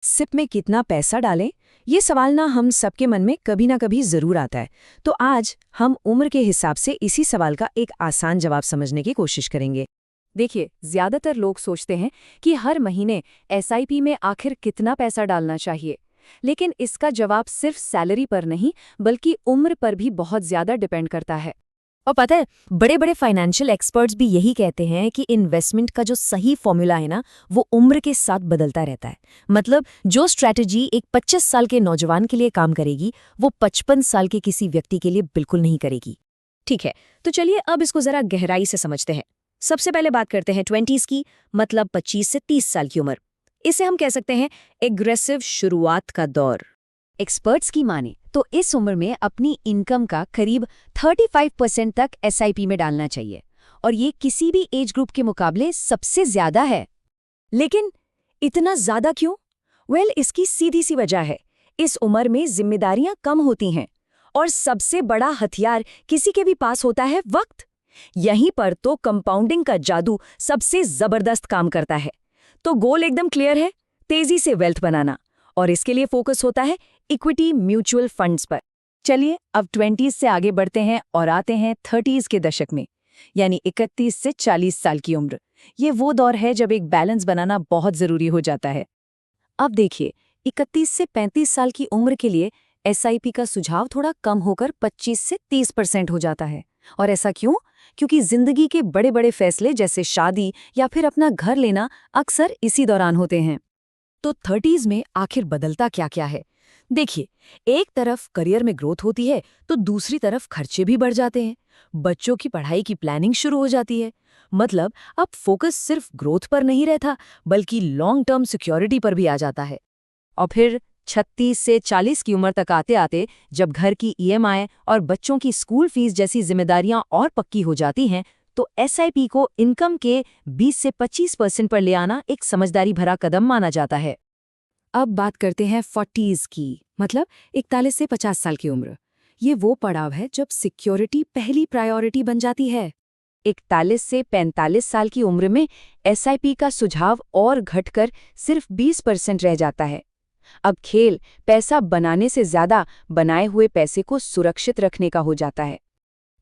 SIP में कितना पैसा डालें, ये सवाल ना हम सबके मन में कभी ना कभी जरूर आता है। तो आज हम उम्र के हिसाब से इसी सवाल का एक आसान जवाब समझने की कोशिश करेंगे। देखिए, ज्यादातर लोग सोचते हैं कि हर महीने एसआईपी में आखिर कितना पैसा डालना चाहिए, लेकिन इसका जवाब सिर्फ सैलरी पर नहीं बल्कि उम्र पर भी बहुत ज्यादा डिपेंड करता है। और पता है, बड़े बड़े फाइनेंशियल एक्सपर्ट्स भी यही कहते हैं कि इन्वेस्टमेंट का जो सही फॉर्मूला है ना, वो उम्र के साथ बदलता रहता है। मतलब जो स्ट्रैटेजी एक 25 साल के नौजवान के लिए काम करेगी, वो 55 साल के किसी व्यक्ति के लिए बिल्कुल नहीं करेगी। ठीक है, तो चलिए अब इसको जरा गहराई से समझते हैं। सबसे पहले बात करते हैं 20s की, मतलब 25 से 30 साल की उम्र। इसे हम कह सकते हैं एग्रेसिव शुरुआत का दौर। एक्सपर्ट्स की माने तो इस उम्र में अपनी इनकम का करीब 35% तक एसआईपी में डालना चाहिए, और ये किसी भी एज ग्रुप के मुकाबले सबसे ज्यादा है। लेकिन इतना ज्यादा क्यों? इसकी सीधी सी वजह है, इस उम्र में जिम्मेदारियां कम होती हैं और सबसे बड़ा हथियार किसी के भी पास होता है वक्त। यहीं पर तो कंपाउंडिंग का जादू सबसे जबरदस्त काम करता है। तो गोल एकदम क्लियर है, तेजी से वेल्थ बनाना, और इसके लिए फोकस होता है इक्विटी म्यूचुअल फंड्स पर। चलिए अब 20s से आगे बढ़ते हैं और आते हैं 30s के दशक में, यानी 31 से 40 साल की उम्र। ये वो दौर है जब एक बैलेंस बनाना बहुत जरूरी हो जाता है। अब देखिए, 31 से 35 साल की उम्र के लिए एसआईपी का सुझाव थोड़ा कम होकर 25 से 30% हो जाता है। और ऐसा क्यों? क्योंकि जिंदगी के बड़े बड़े फैसले जैसे शादी या फिर अपना घर लेना अक्सर इसी दौरान होते हैं। तो 30s में आखिर बदलता क्या क्या है? देखिए, एक तरफ करियर में ग्रोथ होती है तो दूसरी तरफ खर्चे भी बढ़ जाते हैं। बच्चों की पढ़ाई की प्लानिंग शुरू हो जाती है। मतलब अब फोकस सिर्फ ग्रोथ पर नहीं रहता, बल्कि लॉन्ग टर्म सिक्योरिटी पर भी आ जाता है। और फिर 36 से 40 की उम्र तक आते आते जब घर की ईएमआई और बच्चों की स्कूल फीस जैसी जिम्मेदारियां और पक्की हो जाती हैं, तो एसआईपी को इनकम के 20 से 25% पर ले आना एक समझदारी भरा कदम माना जाता है। अब बात करते हैं 40s की, मतलब 41 से 50 साल की उम्र। ये वो पड़ाव है जब सिक्योरिटी पहली प्रायोरिटी बन जाती है। 41 से 45 साल की उम्र में एसआईपी का सुझाव और घटकर सिर्फ 20% रह जाता है। अब खेल पैसा बनाने से ज्यादा बनाए हुए पैसे को सुरक्षित रखने का हो जाता है।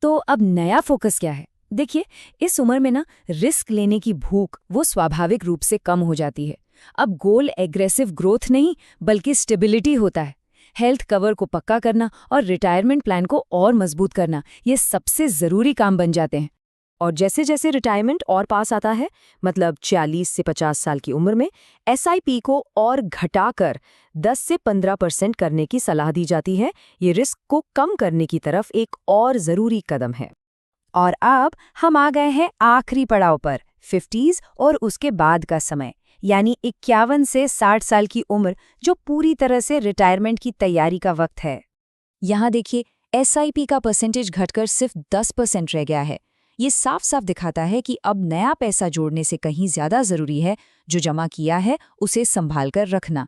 तो अब नया फोकस क्या है? देखिए, इस उम्र में ना रिस्क लेने की भूख वो स्वाभाविक रूप से कम हो जाती है। अब गोल एग्रेसिव ग्रोथ नहीं बल्कि स्टेबिलिटी होता है। हेल्थ कवर को पक्का करना और रिटायरमेंट प्लान को और मजबूत करना, ये सबसे जरूरी काम बन जाते हैं। और जैसे जैसे रिटायरमेंट और पास आता है, मतलब 40 से 50 साल की उम्र में एसआईपी को और घटाकर 10 से 15% करने की सलाह दी जाती है। ये रिस्क को कम करने की तरफ एक और जरूरी कदम है। और अब हम आ गए हैं आखिरी पड़ाव पर, 50s और उसके बाद का समय, यानी 51 से 60 साल की उम्र, जो पूरी तरह से रिटायरमेंट की तैयारी का वक्त है। यहाँ देखिए, एसआईपी का परसेंटेज घटकर सिर्फ 10% रह गया है। ये साफ साफ दिखाता है कि अब नया पैसा जोड़ने से कहीं ज्यादा जरूरी है जो जमा किया है उसे संभाल कर रखना।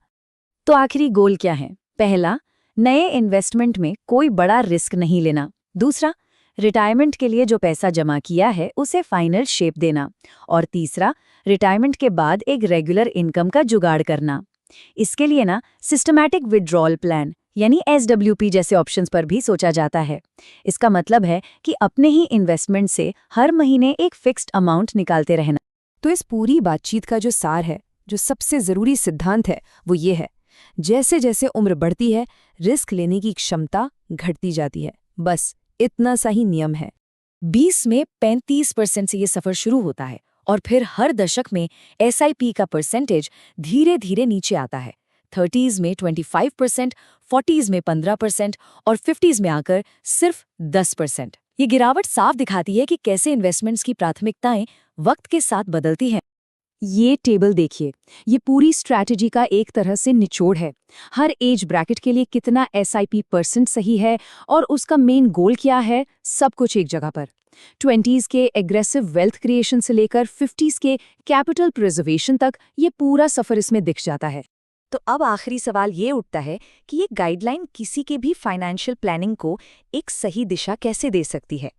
तो आखिरी गोल क्या है? पहला, नए इन्वेस्टमेंट में कोई बड़ा रिस्क नहीं लेना। दूसरा, रिटायरमेंट के लिए जो पैसा जमा किया है उसे फाइनल शेप देना। और तीसरा, रिटायरमेंट के बाद एक रेगुलर इनकम का जुगाड़ करना। इसके लिए ना सिस्टमैटिक विड्रॉल प्लान यानी एसडब्ल्यूपी जैसे ऑप्शंस पर भी सोचा जाता है। इसका मतलब है कि अपने ही इन्वेस्टमेंट से हर महीने एक फिक्स्ड अमाउंट निकालते रहना। तो इस पूरी बातचीत का जो सार है, जो सबसे जरूरी सिद्धांत है, वो ये है, जैसे जैसे उम्र बढ़ती है रिस्क लेने की क्षमता घटती जाती है। बस इतना सा ही नियम है। 20 में 35% से ये सफर शुरू होता है और फिर हर दशक में एसआईपी का परसेंटेज धीरे धीरे नीचे आता है। 30s में 25%, 40s में 15% और 50s में आकर सिर्फ 10%। ये गिरावट साफ दिखाती है कि कैसे इन्वेस्टमेंट्स की प्राथमिकताएं वक्त के साथ बदलती हैं। ये टेबल देखिए, ये पूरी स्ट्रैटेजी का एक तरह से निचोड़ है। हर एज ब्रैकेट के लिए कितना एसआईपी परसेंट सही है और उसका मेन गोल क्या है, सब कुछ एक जगह पर। 20s के एग्रेसिव वेल्थ क्रिएशन से लेकर 50s के कैपिटल प्रिजर्वेशन तक ये पूरा सफर इसमें दिख जाता है। तो अब आखिरी सवाल ये उठता है कि ये गाइडलाइन किसी के भी फाइनेंशियल प्लानिंग को एक सही दिशा कैसे दे सकती है।